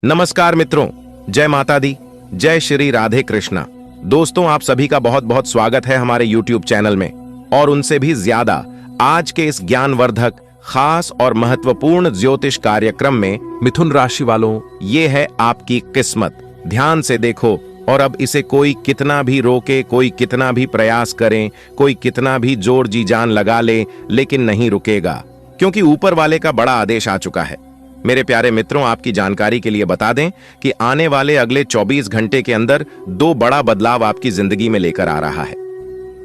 नमस्कार मित्रों, जय माता दी, जय श्री राधे कृष्णा। दोस्तों, आप सभी का बहुत बहुत स्वागत है हमारे YouTube चैनल में। और उनसे भी ज्यादा आज के इस ज्ञानवर्धक, खास और महत्वपूर्ण ज्योतिष कार्यक्रम में मिथुन राशि वालों, ये है आपकी किस्मत। ध्यान से देखो और अब इसे कोई कितना भी रोके, कोई कितना भी प्रयास करें, कोई कितना भी जोर जी जान लगा ले, लेकिन नहीं रुकेगा, क्योंकि ऊपर वाले का बड़ा आदेश आ चुका है। मेरे प्यारे मित्रों, आपकी जानकारी के लिए बता दें कि आने वाले अगले 24 घंटे के अंदर दो बड़ा बदलाव आपकी जिंदगी में लेकर आ रहा है।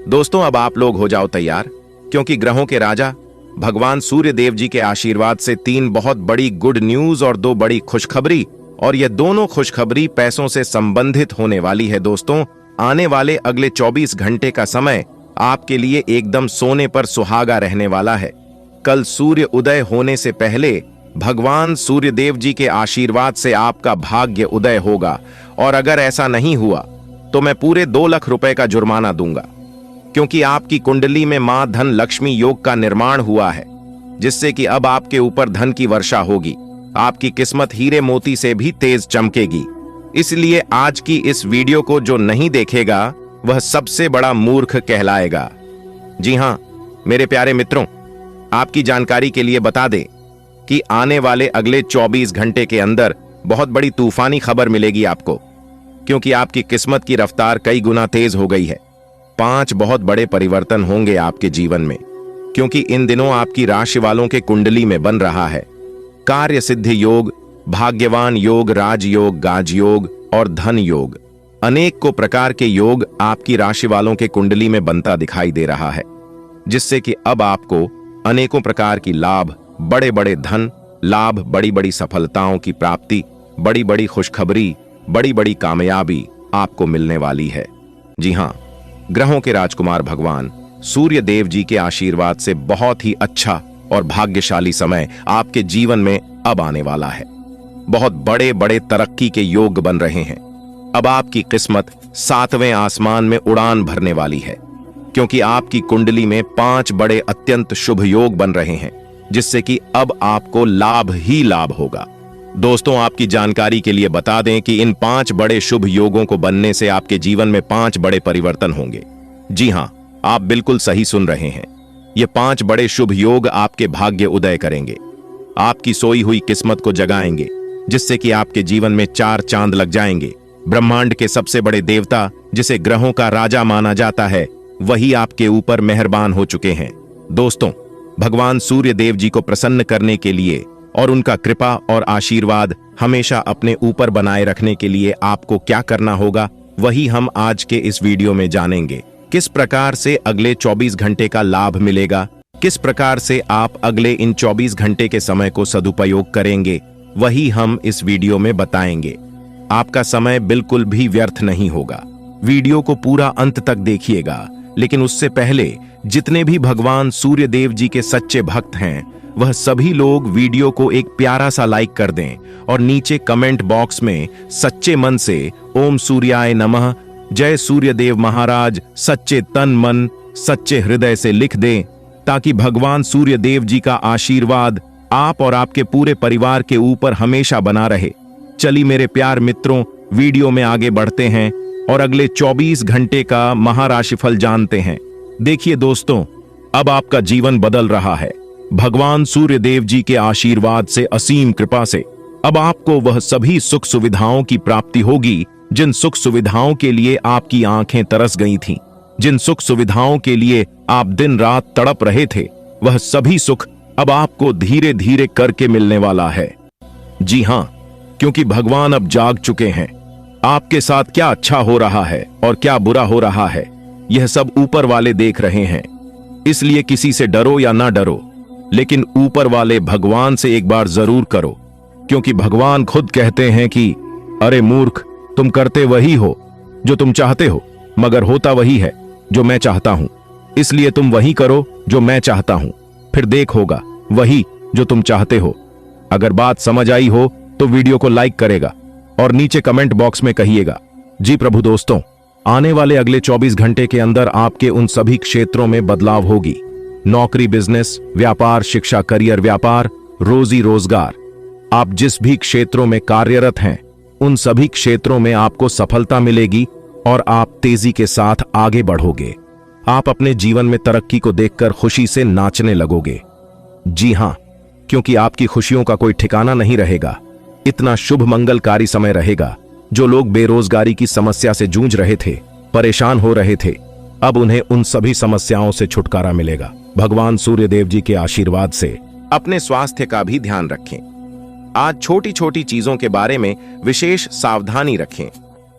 दोस्तों, अब आप लोग हो जाओ तैयार, क्योंकि ग्रहों के राजा भगवान सूर्य देव जी के आशीर्वाद से 3 बहुत बड़ी गुड न्यूज और 2 बड़ी खुशखबरी, और ये दोनों खुशखबरी पैसों से संबंधित होने वाली है। दोस्तों, आने वाले अगले 24 घंटे का समय आपके लिए एकदम सोने पर सुहागा रहने वाला है। कल सूर्य उदय होने से पहले भगवान सूर्य देव जी के आशीर्वाद से आपका भाग्य उदय होगा, और अगर ऐसा नहीं हुआ तो मैं पूरे 2 लाख रुपए का जुर्माना दूंगा, क्योंकि आपकी कुंडली में मां धन लक्ष्मी योग का निर्माण हुआ है, जिससे कि अब आपके ऊपर धन की वर्षा होगी। आपकी किस्मत हीरे मोती से भी तेज चमकेगी। इसलिए आज की इस वीडियो को जो नहीं देखेगा वह सबसे बड़ा मूर्ख कहलाएगा। जी हां मेरे प्यारे मित्रों, आपकी जानकारी के लिए बता दें कि आने वाले अगले 24 घंटे के अंदर बहुत बड़ी तूफानी खबर मिलेगी आपको, क्योंकि आपकी किस्मत की रफ्तार कई गुना तेज हो गई है। 5 बहुत बड़े परिवर्तन होंगे आपके जीवन में, क्योंकि इन दिनों आपकी राशि वालों के कुंडली में बन रहा है कार्य सिद्धि योग, भाग्यवान योग, राजयोग, गाजयोग और धन योग। अनेक को प्रकार के योग आपकी राशि वालों के कुंडली में बनता दिखाई दे रहा है, जिससे कि अब आपको अनेकों प्रकार की लाभ, बड़े बड़े धन लाभ, बड़ी बड़ी सफलताओं की प्राप्ति, बड़ी बड़ी खुशखबरी, बड़ी बड़ी कामयाबी आपको मिलने वाली है। जी हां, ग्रहों के राजकुमार भगवान सूर्य देव जी के आशीर्वाद से बहुत ही अच्छा और भाग्यशाली समय आपके जीवन में अब आने वाला है। बहुत बड़े बड़े तरक्की के योग बन रहे हैं। अब आपकी किस्मत 7वें आसमान में उड़ान भरने वाली है, क्योंकि आपकी कुंडली में 5 बड़े अत्यंत शुभ योग बन रहे हैं, जिससे कि अब आपको लाभ ही लाभ होगा। दोस्तों, आपकी जानकारी के लिए बता दें कि इन 5 बड़े शुभ योगों को बनने से आपके जीवन में 5 बड़े परिवर्तन होंगे। जी हां, आप बिल्कुल सही सुन रहे हैं। ये 5 बड़े शुभ योग आपके भाग्य उदय करेंगे, आपकी सोई हुई किस्मत को जगाएंगे, जिससे कि आपके जीवन में 4 चांद लग जाएंगे। ब्रह्मांड के सबसे बड़े देवता, जिसे ग्रहों का राजा माना जाता है, वही आपके ऊपर मेहरबान हो चुके हैं। दोस्तों, भगवान सूर्य देव जी को प्रसन्न करने के लिए और उनका कृपा और आशीर्वाद हमेशा अपने ऊपर बनाए रखने के लिए आपको क्या करना होगा, वही हम आज के इस वीडियो में जानेंगे। किस प्रकार से अगले 24 घंटे का लाभ मिलेगा, किस प्रकार से आप अगले इन 24 घंटे के समय को सदुपयोग करेंगे, वही हम इस वीडियो में बताएंगे। आपका समय बिल्कुल भी व्यर्थ नहीं होगा। वीडियो को पूरा अंत तक देखिएगा, लेकिन उससे पहले जितने भी भगवान सूर्य देव जी के सच्चे भक्त हैं, वह सभी लोग वीडियो को एक प्यारा सा लाइक कर दें और नीचे कमेंट बॉक्स में सच्चे मन से ओम सूर्याय नमः, जय सूर्य देव महाराज, सच्चे तन मन सच्चे हृदय से लिख दें, ताकि भगवान सूर्य देव जी का आशीर्वाद आप और आपके पूरे परिवार के ऊपर हमेशा बना रहे। चलिए मेरे प्यार मित्रों, वीडियो में आगे बढ़ते हैं और अगले 24 घंटे का महाराशिफल जानते हैं। देखिए दोस्तों, अब आपका जीवन बदल रहा है। भगवान सूर्य देव जी के आशीर्वाद से, असीम कृपा से अब आपको वह सभी सुख सुविधाओं की प्राप्ति होगी, जिन सुख सुविधाओं के लिए आपकी आंखें तरस गई थीं, जिन सुख सुविधाओं के लिए आप दिन रात तड़प रहे थे, वह सभी सुख अब आपको धीरे धीरे करके मिलने वाला है। जी हां, क्योंकि भगवान अब जाग चुके हैं। आपके साथ क्या अच्छा हो रहा है और क्या बुरा हो रहा है, यह सब ऊपर वाले देख रहे हैं। इसलिए किसी से डरो या ना डरो, लेकिन ऊपर वाले भगवान से एक बार जरूर करो, क्योंकि भगवान खुद कहते हैं कि अरे मूर्ख, तुम करते वही हो जो तुम चाहते हो, मगर होता वही है जो मैं चाहता हूं। इसलिए तुम वही करो जो मैं चाहता हूं, फिर देख होगा वही जो तुम चाहते हो। अगर बात समझ आई हो तो वीडियो को लाइक करेगा और नीचे कमेंट बॉक्स में कहिएगा। जी प्रभु। दोस्तों, आने वाले अगले 24 घंटे के अंदर आपके उन सभी क्षेत्रों में बदलाव होगी। नौकरी, बिजनेस, व्यापार, शिक्षा, करियर, व्यापार, रोजी रोजगार, आप जिस भी क्षेत्रों में कार्यरत हैं, उन सभी क्षेत्रों में आपको सफलता मिलेगी और आप तेजी के साथ आगे बढ़ोगे। आप अपने जीवन में तरक्की को देखकर खुशी से नाचने लगोगे। जी हां, क्योंकि आपकी खुशियों का कोई ठिकाना नहीं रहेगा। इतना शुभ मंगलकारी समय रहेगा। जो लोग बेरोजगारी की समस्या से जूझ रहे थे, परेशान हो रहे थे, अब उन्हें उन सभी समस्याओं से छुटकारा मिलेगा। भगवान सूर्यदेव जी के आशीर्वाद से अपने स्वास्थ्य का भी ध्यान रखें। आज छोटी छोटी चीजों के बारे में विशेष सावधानी रखें,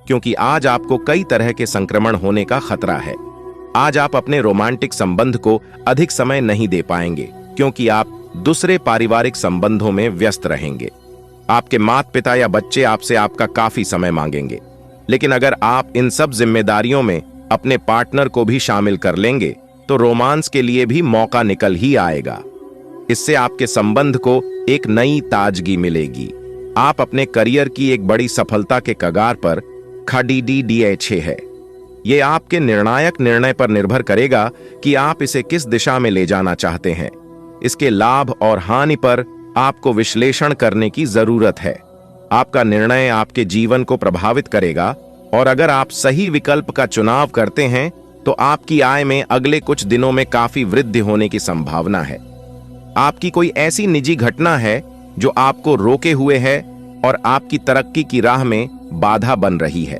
क्योंकि आज आपको कई तरह के संक्रमण होने का खतरा है। आज आप अपने रोमांटिक संबंध को अधिक समय नहीं दे पाएंगे, क्योंकि आप दूसरे पारिवारिक संबंधों में व्यस्त रहेंगे। आपके माता पिता या बच्चे आपसे आपका काफी समय मांगेंगे, लेकिन अगर आप इन सब जिम्मेदारियों में अपने पार्टनर को भी शामिल कर लेंगे तो रोमांस के लिए भी मौका निकल ही आएगा। इससे आपके संबंध को एक नई ताजगी मिलेगी। आप अपने करियर की एक बड़ी सफलता के कगार पर खड़ीडीडीए है। ये आपके निर्णायक निर्णय पर निर्भर करेगा कि आप इसे किस दिशा में ले जाना चाहते हैं। इसके लाभ और हानि पर आपको विश्लेषण करने की जरूरत है। आपका निर्णय आपके जीवन को प्रभावित करेगा, और अगर आप सही विकल्प का चुनाव करते हैं तो आपकी आय में अगले कुछ दिनों में काफी वृद्धि होने की संभावना है। आपकी कोई ऐसी निजी घटना है जो आपको रोके हुए है और आपकी तरक्की की राह में बाधा बन रही है।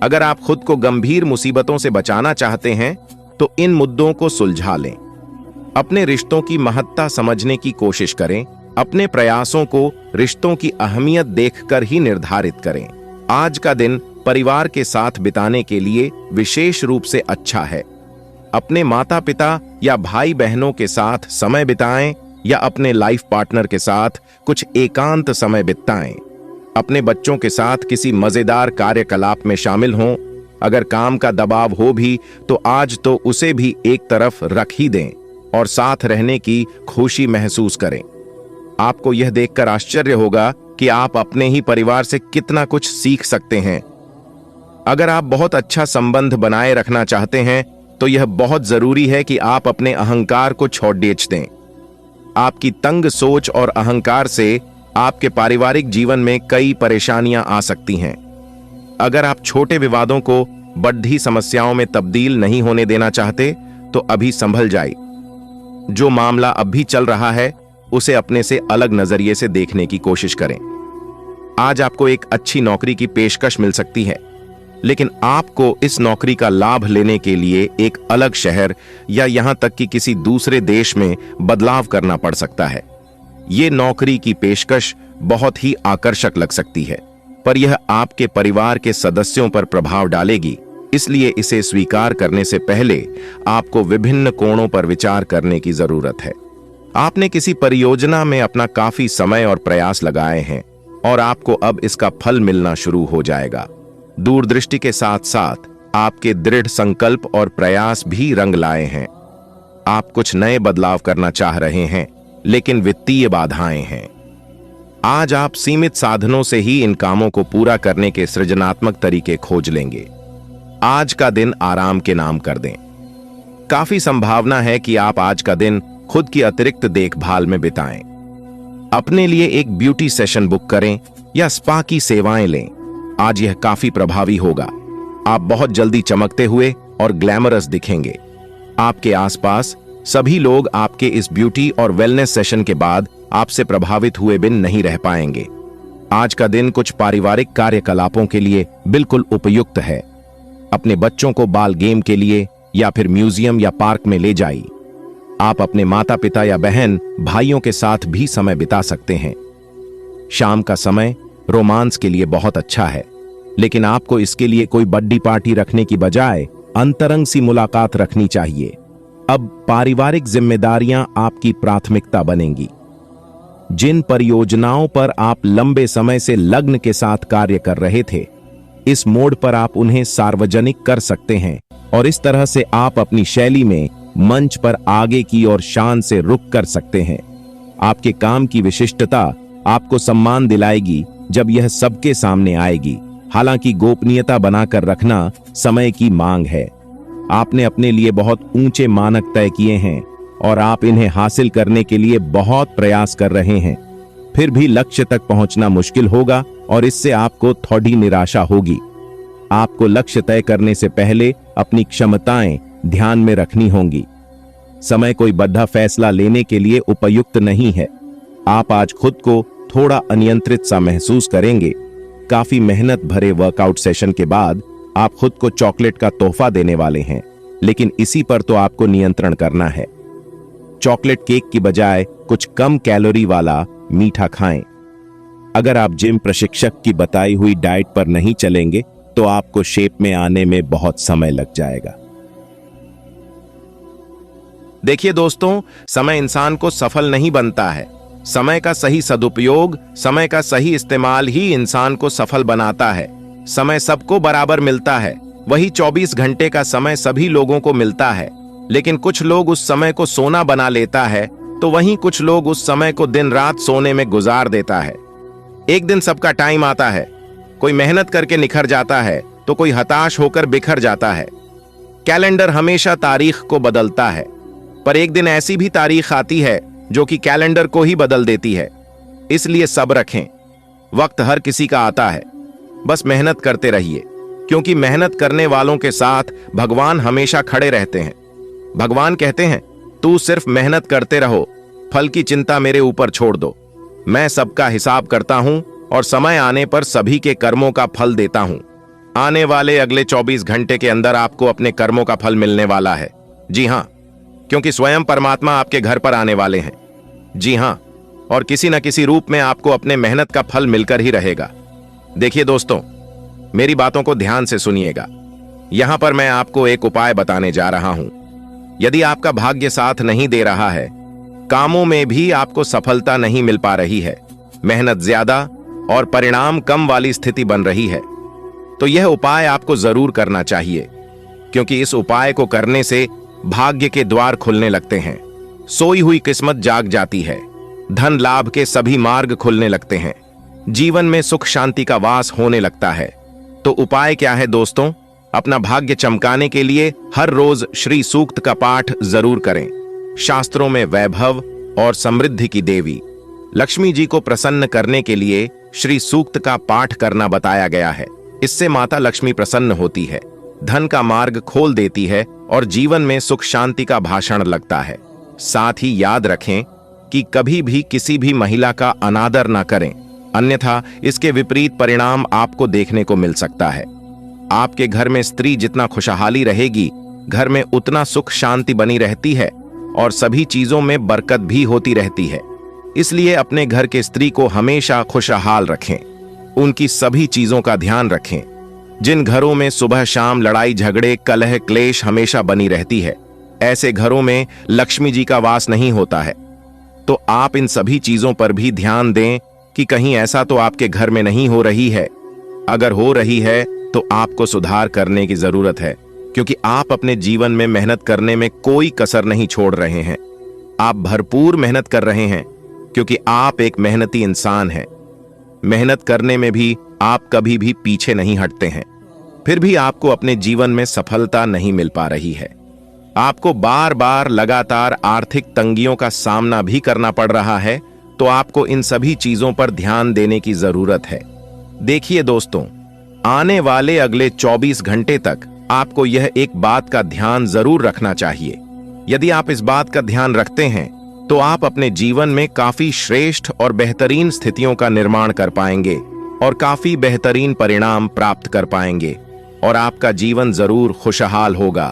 अगर आप खुद को गंभीर मुसीबतों से बचाना चाहते हैं तो इन मुद्दों को सुलझा लें। अपने रिश्तों की महत्ता समझने की कोशिश करें। अपने प्रयासों को रिश्तों की अहमियत देखकर ही निर्धारित करें। आज का दिन परिवार के साथ बिताने के लिए विशेष रूप से अच्छा है। अपने माता पिता या भाई बहनों के साथ समय बिताएं या अपने लाइफ पार्टनर के साथ कुछ एकांत समय बिताएं। अपने बच्चों के साथ किसी मजेदार कार्यकलाप में शामिल हों। अगर काम का दबाव हो भी तो आज तो उसे भी एक तरफ रख ही दें और साथ रहने की खुशी महसूस करें। आपको यह देखकर आश्चर्य होगा कि आप अपने ही परिवार से कितना कुछ सीख सकते हैं। अगर आप बहुत अच्छा संबंध बनाए रखना चाहते हैं तो यह बहुत जरूरी है कि आप अपने अहंकार को छोड़ दें। आपकी तंग सोच और अहंकार से आपके पारिवारिक जीवन में कई परेशानियां आ सकती हैं। अगर आप छोटे विवादों को बढ़ती समस्याओं में तब्दील नहीं होने देना चाहते तो अभी संभल जाइए। जो मामला अब भी चल रहा है उसे अपने से अलग नजरिए से देखने की कोशिश करें। आज आपको एक अच्छी नौकरी की पेशकश मिल सकती है, लेकिन आपको इस नौकरी का लाभ लेने के लिए एक अलग शहर या यहां तक कि किसी दूसरे देश में बदलाव करना पड़ सकता है। ये नौकरी की पेशकश बहुत ही आकर्षक लग सकती है, पर यह आपके परिवार के सदस्यों पर प्रभाव डालेगी। इसलिए इसे स्वीकार करने से पहले आपको विभिन्न कोणों पर विचार करने की जरूरत है। आपने किसी परियोजना में अपना काफी समय और प्रयास लगाए हैं और आपको अब इसका फल मिलना शुरू हो जाएगा। दूरदृष्टि के साथ साथ आपके दृढ़ संकल्प और प्रयास भी रंग लाए हैं। आप कुछ नए बदलाव करना चाह रहे हैं, लेकिन वित्तीय बाधाएं हैं। आज आप सीमित साधनों से ही इन कामों को पूरा करने के सृजनात्मक तरीके खोज लेंगे। आज का दिन आराम के नाम कर दें। काफी संभावना है कि आप आज का दिन खुद की अतिरिक्त देखभाल में बिताएं। अपने लिए एक ब्यूटी सेशन बुक करें या स्पा की सेवाएं लें। आज यह काफी प्रभावी होगा। आप बहुत जल्दी चमकते हुए और ग्लैमरस दिखेंगे। आपके आसपास सभी लोग आपके इस ब्यूटी और वेलनेस सेशन के बाद आपसे प्रभावित हुए बिन नहीं रह पाएंगे। आज का दिन कुछ पारिवारिक कार्यकलापों के लिए बिल्कुल उपयुक्त है। अपने बच्चों को बाल गेम के लिए या फिर म्यूजियम या पार्क में ले जाइए। आप अपने माता पिता या बहन भाइयों के साथ भी समय बिता सकते हैं। शाम का समय रोमांस के लिए बहुत अच्छा है, लेकिन आपको इसके लिए कोई बर्थडे पार्टी रखने की बजाय अंतरंग सी मुलाकात रखनी चाहिए। अब पारिवारिक जिम्मेदारियां आपकी प्राथमिकता बनेंगी। जिन परियोजनाओं पर आप लंबे समय से लग्न के साथ कार्य कर रहे थे, इस मोड पर आप उन्हें सार्वजनिक कर सकते हैं और इस तरह से आप अपनी शैली में मंच पर आगे की ओर शान से रुक कर सकते हैं। आपके काम की विशिष्टता आपको सम्मान दिलाएगी जब यह सबके सामने आएगी। हालांकि गोपनीयता बनाकर रखना समय की मांग है। आपने अपने लिए बहुत ऊंचे मानक तय किए हैं और आप इन्हें हासिल करने के लिए बहुत प्रयास कर रहे हैं। फिर भी लक्ष्य तक पहुंचना मुश्किल होगा और इससे आपको थोड़ी निराशा होगी। आपको लक्ष्य तय करने से पहले अपनी क्षमताएं ध्यान में रखनी होंगी। समय कोई बद्धा फैसला लेने के लिए उपयुक्त नहीं है। आप आज खुद को थोड़ा अनियंत्रित सा महसूस करेंगे। काफी मेहनत भरे वर्कआउट सेशन के बाद आप खुद को चॉकलेट का तोहफा देने वाले हैं, लेकिन इसी पर तो आपको नियंत्रण करना है। चॉकलेट केक की बजाय कुछ कम कैलोरी वाला मीठा खाएं। अगर आप जिम प्रशिक्षक की बताई हुई डाइट पर नहीं चलेंगे तो आपको शेप में आने में बहुत समय लग जाएगा। देखिए दोस्तों, समय इंसान को सफल नहीं बनता है। समय का सही सदुपयोग, समय का सही इस्तेमाल ही इंसान को सफल बनाता है। समय सबको बराबर मिलता है। वही 24 घंटे का समय सभी लोगों को मिलता है, लेकिन कुछ लोग उस समय को सोना बना लेता है, तो वहीं कुछ लोग उस समय को दिन रात सोने में गुजार देता है। एक दिन सबका टाइम आता है। कोई मेहनत करके निखर जाता है तो कोई हताश होकर बिखर जाता है। कैलेंडर हमेशा तारीख को बदलता है, पर एक दिन ऐसी भी तारीख आती है जो कि कैलेंडर को ही बदल देती है। इसलिए सब्र रखें। वक्त हर किसी का आता है, बस मेहनत करते रहिए, क्योंकि मेहनत करने वालों के साथ भगवान हमेशा खड़े रहते हैं। भगवान कहते हैं, तू सिर्फ मेहनत करते रहो, फल की चिंता मेरे ऊपर छोड़ दो। मैं सबका हिसाब करता हूं और समय आने पर सभी के कर्मों का फल देता हूं। आने वाले अगले 24 घंटे के अंदर आपको अपने कर्मों का फल मिलने वाला है। जी हां, क्योंकि स्वयं परमात्मा आपके घर पर आने वाले हैं। जी हां, और किसी न किसी रूप में आपको अपने मेहनत का फल मिलकर ही रहेगा। देखिए दोस्तों, मेरी बातों को ध्यान से सुनिएगा। यहां पर मैं आपको एक उपाय बताने जा रहा हूं। यदि आपका भाग्य साथ नहीं दे रहा है, कामों में भी आपको सफलता नहीं मिल पा रही है, मेहनत ज्यादा और परिणाम कम वाली स्थिति बन रही है, तो यह उपाय आपको जरूर करना चाहिए, क्योंकि इस उपाय को करने से भाग्य के द्वार खुलने लगते हैं, सोई हुई किस्मत जाग जाती है, धन लाभ के सभी मार्ग खुलने लगते हैं, जीवन में सुख शांति का वास होने लगता है। तो उपाय क्या है दोस्तों? अपना भाग्य चमकाने के लिए हर रोज श्री सूक्त का पाठ जरूर करें। शास्त्रों में वैभव और समृद्धि की देवी लक्ष्मी जी को प्रसन्न करने के लिए श्री सूक्त का पाठ करना बताया गया है। इससे माता लक्ष्मी प्रसन्न होती है, धन का मार्ग खोल देती है और जीवन में सुख शांति का भाषण लगता है। साथ ही याद रखें कि कभी भी किसी भी महिला का अनादर ना करें, अन्यथा इसके विपरीत परिणाम आपको देखने को मिल सकता है। आपके घर में स्त्री जितना खुशहाली रहेगी, घर में उतना सुख शांति बनी रहती है और सभी चीजों में बरकत भी होती रहती है। इसलिए अपने घर के स्त्री को हमेशा खुशहाल रखें, उनकी सभी चीजों का ध्यान रखें। जिन घरों में सुबह शाम लड़ाई झगड़े कलह क्लेश हमेशा बनी रहती है, ऐसे घरों में लक्ष्मी जी का वास नहीं होता है। तो आप इन सभी चीजों पर भी ध्यान दें कि कहीं ऐसा तो आपके घर में नहीं हो रही है। अगर हो रही है तो आपको सुधार करने की जरूरत है, क्योंकि आप अपने जीवन में मेहनत करने में कोई कसर नहीं छोड़ रहे हैं। आप भरपूर मेहनत कर रहे हैं, क्योंकि आप एक मेहनती इंसान हैं। मेहनत करने में भी आप कभी भी पीछे नहीं हटते हैं। फिर भी आपको अपने जीवन में सफलता नहीं मिल पा रही है। आपको बार बार लगातार आर्थिक तंगियों का सामना भी करना पड़ रहा है, तो आपको इन सभी चीजों पर ध्यान देने की जरूरत है। देखिए दोस्तों, आने वाले अगले 24 घंटे तक आपको यह एक बात का ध्यान जरूर रखना चाहिए। यदि आप इस बात का ध्यान रखते हैं तो आप अपने जीवन में काफी श्रेष्ठ और बेहतरीन स्थितियों का निर्माण कर पाएंगे और काफी बेहतरीन परिणाम प्राप्त कर पाएंगे और आपका जीवन जरूर खुशहाल होगा।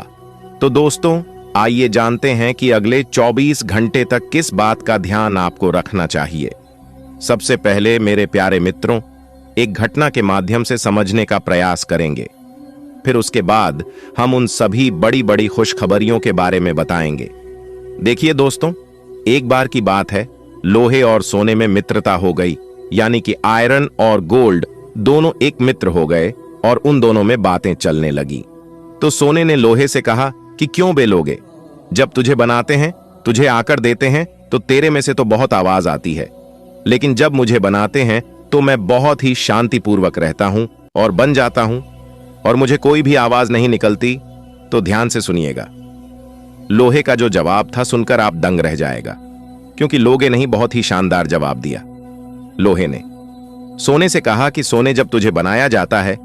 तो दोस्तों, आइए जानते हैं कि अगले 24 घंटे तक किस बात का ध्यान आपको रखना चाहिए। सबसे पहले मेरे प्यारे मित्रों, एक घटना के माध्यम से समझने का प्रयास करेंगे। फिर उसके बाद हम उन सभी बड़ी बड़ी खुशखबरियों के बारे में बताएंगे। देखिए दोस्तों, एक बार की बात है, लोहे और सोने में मित्रता हो गई, यानी कि आयरन और गोल्ड दोनों एक मित्र हो गए और उन दोनों में बातें चलने लगी। तो सोने ने लोहे से कहा कि क्यों बेलोगे? जब तुझे बनाते हैं, तुझे आकर देते हैं तो तेरे में से तो बहुत आवाज आती है, लेकिन जब मुझे बनाते हैं तो मैं बहुत ही शांतिपूर्वक रहता हूं और बन जाता हूं और मुझे कोई भी आवाज नहीं निकलती। तो ध्यान से सुनिएगा। लोहे का जो जवाब था सुनकर आप दंग रह जाएगा, क्योंकि लोगे नहीं बहुत ही शानदार जवाब दिया। लोहे ने सोने से कहा कि सोने, जब तुझे बनाया जाता है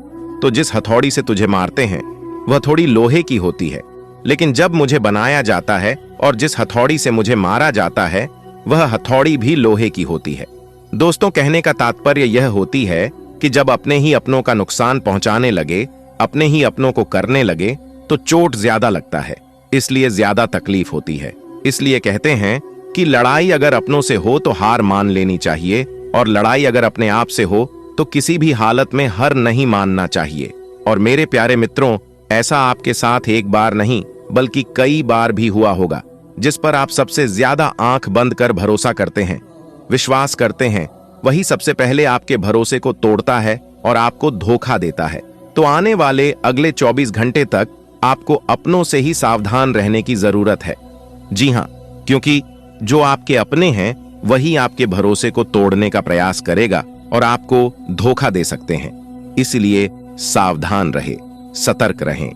तो जिस हथौड़ी से तुझे मारते हैं वह थोड़ी लोहे की होती है, लेकिन जब मुझे बनाया जाता है और जिस हथौड़ी से मुझे मारा जाता है वह हथौड़ी भी लोहे की होती है। दोस्तों, कहने का तात्पर्य यह होती है कि जब अपने ही अपनों का नुकसान पहुंचाने लगे, अपने ही अपनों को करने लगे, तो चोट ज्यादा लगता है, इसलिए ज्यादा तकलीफ होती है। इसलिए कहते हैं कि लड़ाई अगर अपनों से हो तो हार मान लेनी चाहिए, और लड़ाई अगर अपने आप से हो तो किसी भी हालत में हार नहीं मानना चाहिए। और मेरे प्यारे मित्रों, ऐसा आपके साथ एक बार नहीं बल्कि कई बार भी हुआ होगा। जिस पर आप सबसे ज्यादा आंख बंद कर भरोसा करते हैं, विश्वास करते हैं, वही सबसे पहले आपके भरोसे को तोड़ता है और आपको धोखा देता है। तो आने वाले अगले 24 घंटे तक आपको अपनों से ही सावधान रहने की जरूरत है। जी हां, क्योंकि जो आपके अपने हैं वही आपके भरोसे को तोड़ने का प्रयास करेगा और आपको धोखा दे सकते हैं। इसलिए सावधान रहे, सतर्क रहें।